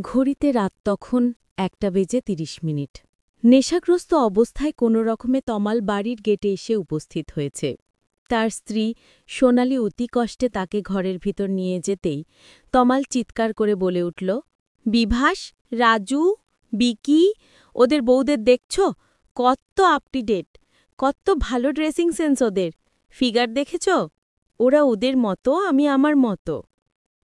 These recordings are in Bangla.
ঘড়িতে রাত তখন 1:30 নেশাগ্রস্ত অবস্থায় কোনো রকমে তমাল বাড়ির গেটে এসে উপস্থিত হয়েছে। তার স্ত্রী সোনালি অতি কষ্টে তাকে ঘরের ভিতর নিয়ে যেতেই তমাল চিৎকার করে বলে উঠল, বিভাস, রাজু, বিকি, ওদের বউদের দেখছ? কত আপ টু ডেট, কত ভালো ড্রেসিং সেন্স ওদের, ফিগার দেখেছ? ওরা ওদের মতো, আমি আমার মতো।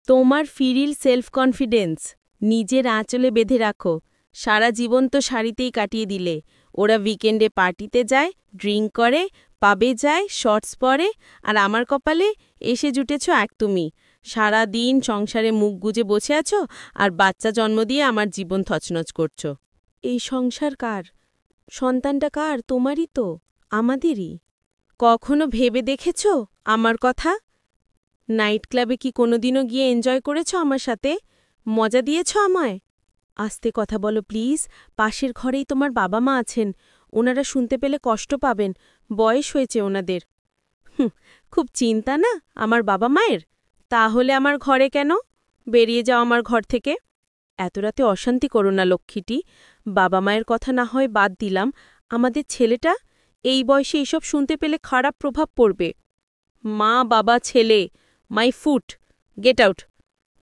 তোমার ফিরিল সেলফ কনফিডেন্স নিজের আঁচলে বেঁধে রাখো। সারা জীবন তো শাড়িতেই কাটিয়ে দিলে। ওরা উইকেন্ডে পার্টিতে যায়, ড্রিঙ্ক করে, পাবে যায়, শর্টস পরে, আর আমার কপালে এসে জুটেছ এক তুমি। সারা দিন সংসারে মুখ গুজে বসে আছো আর বাচ্চা জন্ম দিয়ে আমার জীবন থচনচ করছ। এই সংসার কার? সন্তানটা কার? তোমারই তো, আমাদেরই। কখনো ভেবে দেখেছ আমার কথা? নাইট ক্লাবে কি কোনোদিনও গিয়ে এনজয় করেছ আমার সাথে? মজা দিয়েছ আমায়? আস্তে কথা বলো প্লিজ, পাশের ঘরেই তোমার বাবা মা আছেন, ওনারা শুনতে পেলে কষ্ট পাবেন, বয়স হয়েছে ওনাদের। খুব চিন্তা না আমার বাবা মায়ের? তাহলে আমার ঘরে কেন? বেরিয়ে যাও আমার ঘর থেকে। এত রাতে অশান্তি করো না লক্ষ্মীটি। বাবা মায়ের কথা না হয় বাদ দিলাম, আমাদের ছেলেটা এই বয়সে এইসব শুনতে পেলে খারাপ প্রভাব পড়বে। মা, বাবা, ছেলে, my foot, get out,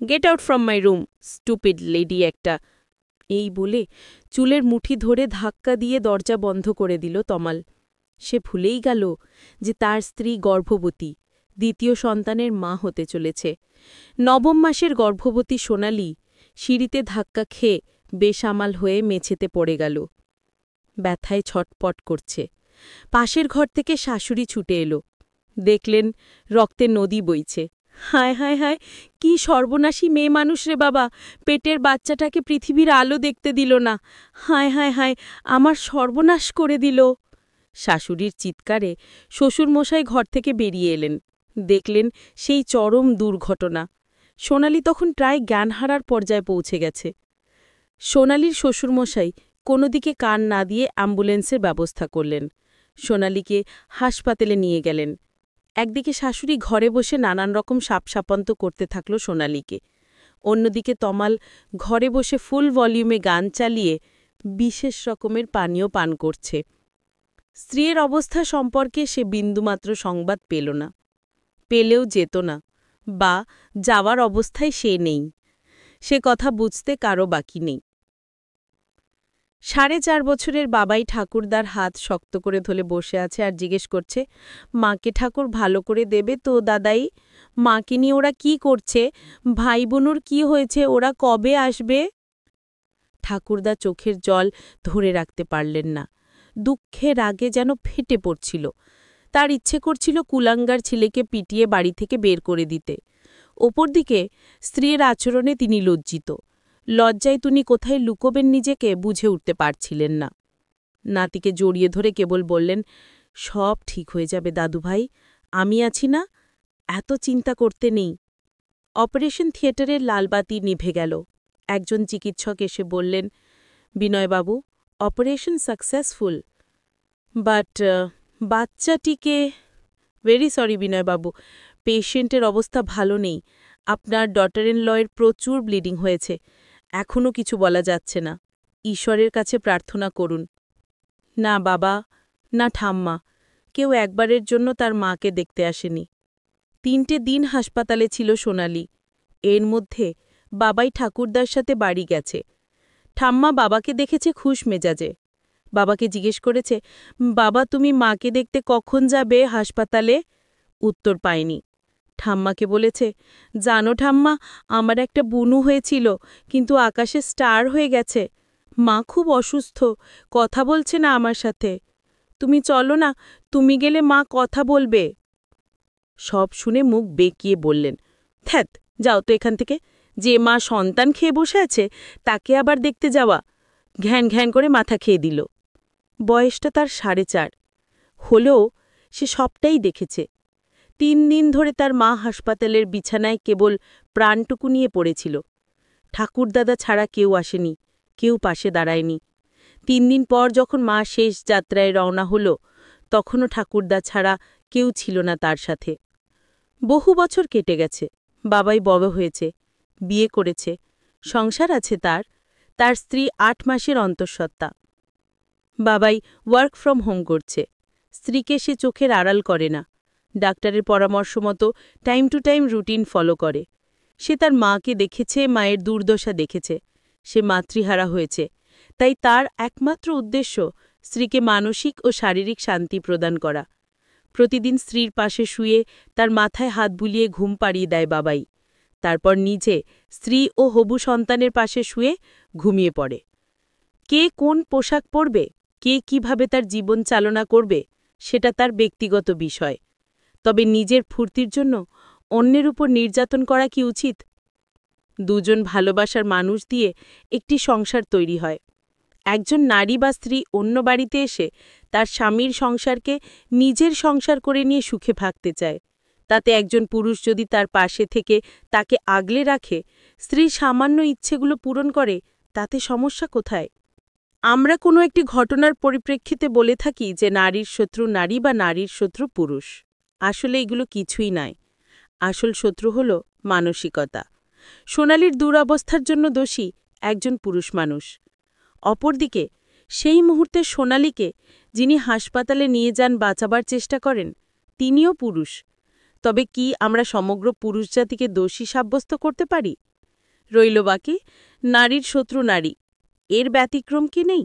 get out from my room, stupid lady একটা। এই বলে চুলের মুঠি ধরে ধাক্কা দিয়ে দরজা বন্ধ করে দিল তমাল। সে ভুলেই গেল যে তার স্ত্রী গর্ভবতী, দ্বিতীয় সন্তানের মা হতে চলেছে। নবম মাসের গর্ভবতী সোনালি সিঁড়িতে ধাক্কা খেয়ে বেসামাল হয়ে মেঝেতে পড়ে গেল। ব্যথায় ছটপট করছে। পাশের ঘর থেকে শাশুড়ি ছুটে এলো। দেখলেন রক্তে নদী বইছে। হায় হায় হায়, কি সর্বনাশী মেয়ে মানুষ রে বাবা, পেটের বাচ্চাটাকে পৃথিবীর আলো দেখতে দিল না। হায় হায় হায়, আমার সর্বনাশ করে দিল। শাশুড়ির চিৎকারে শ্বশুরমশাই ঘর থেকে বেরিয়ে এলেন। দেখলেন সেই চরম দুর্ঘটনা। সোনালি তখন প্রায় জ্ঞান হারার পর্যায়ে পৌঁছে গেছে। সোনালির শ্বশুরমশাই কোনো দিকে কান না দিয়ে অ্যাম্বুলেন্সের ব্যবস্থা করলেন। সোনালিকে হাসপাতালে নিয়ে গেলেন। একদিকে শাশুড়ি ঘরে বসে নানান রকম সাপসাপান্ত করতে থাকল সোনালিকে। অন্যদিকে তমাল ঘরে বসে ফুল ভলিউমে গান চালিয়ে বিশেষ রকমের পানীয় পান করছে। স্ত্রীর অবস্থা সম্পর্কে সে বিন্দুমাত্র সংবাদ পেল না, পেলেও যেত না, বা যাওয়ার অবস্থায় সে নেই। সে কথা বুঝতে কারো বাকি নেই। 4.5 বছরের বাবাই ঠাকুরদার হাত শক্ত করে ধরে বসে আছে আর জিজ্ঞেস করছে, মাকে ঠাকুর ভালো করে দেবে তো দাদাই? মাকে নিয়ে ওরা কি করছে? ভাই বোনুর কি হয়েছে? ওরা কবে আসবে? ঠাকুরদা চোখের জল ধরে রাখতে পারলেন না। দুঃখে রাগে যেন ফেটে পড়ছিল। তার ইচ্ছে করছিল কুলাঙ্গার ছেলেকে পিটিয়ে বাড়ি থেকে বের করে দিতে। অপরদিকে স্ত্রীর আচরণে তিনি লজ্জিত। লজ্জায় তিনি কোথায় লুকোবেন নিজেকে বুঝে উঠতে পারছিলেন না। নাতিকে জড়িয়ে ধরে কেবল বললেন, সব ঠিক হয়ে যাবে দাদুভাই, আমি আছি না, এত চিন্তা করতে নেই। অপারেশন থিয়েটারের লালবাতি নিভে গেল। একজন চিকিৎসক এসে বললেন, বিনয়বাবু, অপারেশন সাকসেসফুল, বাট বাচ্চাটিকে... ভেরি সরি বিনয়বাবু, পেশেন্টের অবস্থা ভালো নেই। আপনার ডটার ইন লয়ের প্রচুর ব্লিডিং হয়েছে, এখনও কিছু বলা যাচ্ছে না। ঈশ্বরের কাছে প্রার্থনা করুন। না বাবা, না ঠাম্মা, কেউ একবারের জন্য তার মাকে দেখতে আসেনি। 3টে দিন হাসপাতালে ছিল সোনালি। এর মধ্যে বাবাই ঠাকুরদার সাথে বাড়ি গেছে। ঠাম্মা বাবাকে দেখেছে খুশ মেজাজে। বাবাকে জিজ্ঞেস করেছে, বাবা তুমি মাকে দেখতে কখন যাবে হাসপাতালে? উত্তর পায়নি। ঠাম্মাকে বলেছে, জানো ঠাম্মা, আমার একটা বুনু হয়েছিল, কিন্তু আকাশে স্টার হয়ে গেছে। মা খুব অসুস্থ, কথা বলছে না আমার সাথে। তুমি চলো না, তুমি গেলে মা কথা বলবে। সব শুনে মুখ বেঁকিয়ে বললেন, ধ্যাৎ, যাও তো এখান থেকে। যে মা সন্তান খেয়ে বসে আছে তাকে আবার দেখতে যাওয়া। ঘ্যান ঘ্যান করে মাথা খেয়ে দিল। বয়সটা তার 4.5 হলেও সে সবটাই দেখেছে। 3 দিন ধরে তার মা হাসপাতালের বিছানায় কেবল প্রাণটুকু নিয়ে পড়েছিল। ঠাকুরদাদা ছাড়া কেউ আসেনি, কেউ পাশে দাঁড়ায়নি। 3 দিন পর যখন মা শেষ যাত্রায় রওনা হল, তখনও ঠাকুরদা ছাড়া কেউ ছিল না তার সাথে। বহু বছর কেটে গেছে। বাবাই বড় হয়েছে, বিয়ে করেছে, সংসার আছে তার স্ত্রী ৮ মাসের অন্তঃসত্ত্বা। বাবাই ওয়ার্ক ফ্রম হোম করছে। স্ত্রীকে সে চোখের আড়াল করে না। ডাক্তারের পরামর্শ মতো time to time routine follow করে। সে তার মাকে দেখেছে, মায়ের দুর্দশা দেখেছে। সে মাতৃহারা হয়েছে। তাই তার একমাত্র উদ্দেশ্য স্ত্রীকে মানসিক ও শারীরিক শান্তি প্রদান করা। প্রতিদিন স্ত্রীর পাশে শুয়ে তার মাথায় হাত বুলিয়ে ঘুম পাড়িয়ে দেয় বাবাই। তারপর নিজে স্ত্রী ও হবু সন্তানের পাশে শুয়ে ঘুমিয়ে পড়ে। কে কোন পোশাক পরবে, কে কিভাবে তার জীবন চালনা করবে, সেটা তার ব্যক্তিগত বিষয়। তবে নিজের ফুর্তির জন্য অন্যের উপর নির্যাতন করা কি উচিত? দুজন ভালোবাসার মানুষ দিয়ে একটি সংসার তৈরি হয়। একজন নারী বা স্ত্রী অন্য বাড়িতে এসে তার স্বামীর সংসারকে নিজের সংসার করে নিয়ে সুখে থাকতে চায়। তাতে একজন পুরুষ যদি তার পাশে থেকে তাকে আগলে রাখে, স্ত্রীর সামান্য ইচ্ছেগুলো পূরণ করে, তাতে সমস্যা কোথায়? আমরা কোনো একটি ঘটনার পরিপ্রেক্ষিতে বলে থাকি যে নারীর শত্রু নারী বা নারীর শত্রু পুরুষ। আসলে এগুলো কিছুই নয়। আসল শত্রু হল মানসিকতা। সোনালীর দুরবস্থার জন্য দোষী একজন পুরুষ মানুষ। অপরদিকে সেই মুহূর্তে সোনালীকে যিনি হাসপাতালে নিয়ে যান বাঁচাবার চেষ্টা করেন, তিনিও পুরুষ। তবে কি আমরা সমগ্র পুরুষ জাতিকে দোষী সাব্যস্ত করতে পারি? রইল বাকি নারীর শত্রু নারী। এর ব্যতিক্রম কি নেই?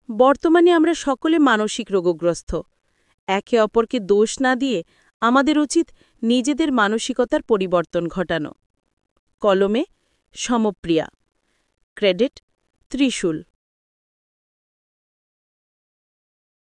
বর্তমানে আমরা সকলে মানসিক রোগগ্রস্ত। একে অপরকে দোষ না দিয়ে আমাদের উচিত নিজেদের মানসিকতার পরিবর্তন ঘটানো। কলমে সমপ্রিয়া। ক্রেডিট ত্রিশূল।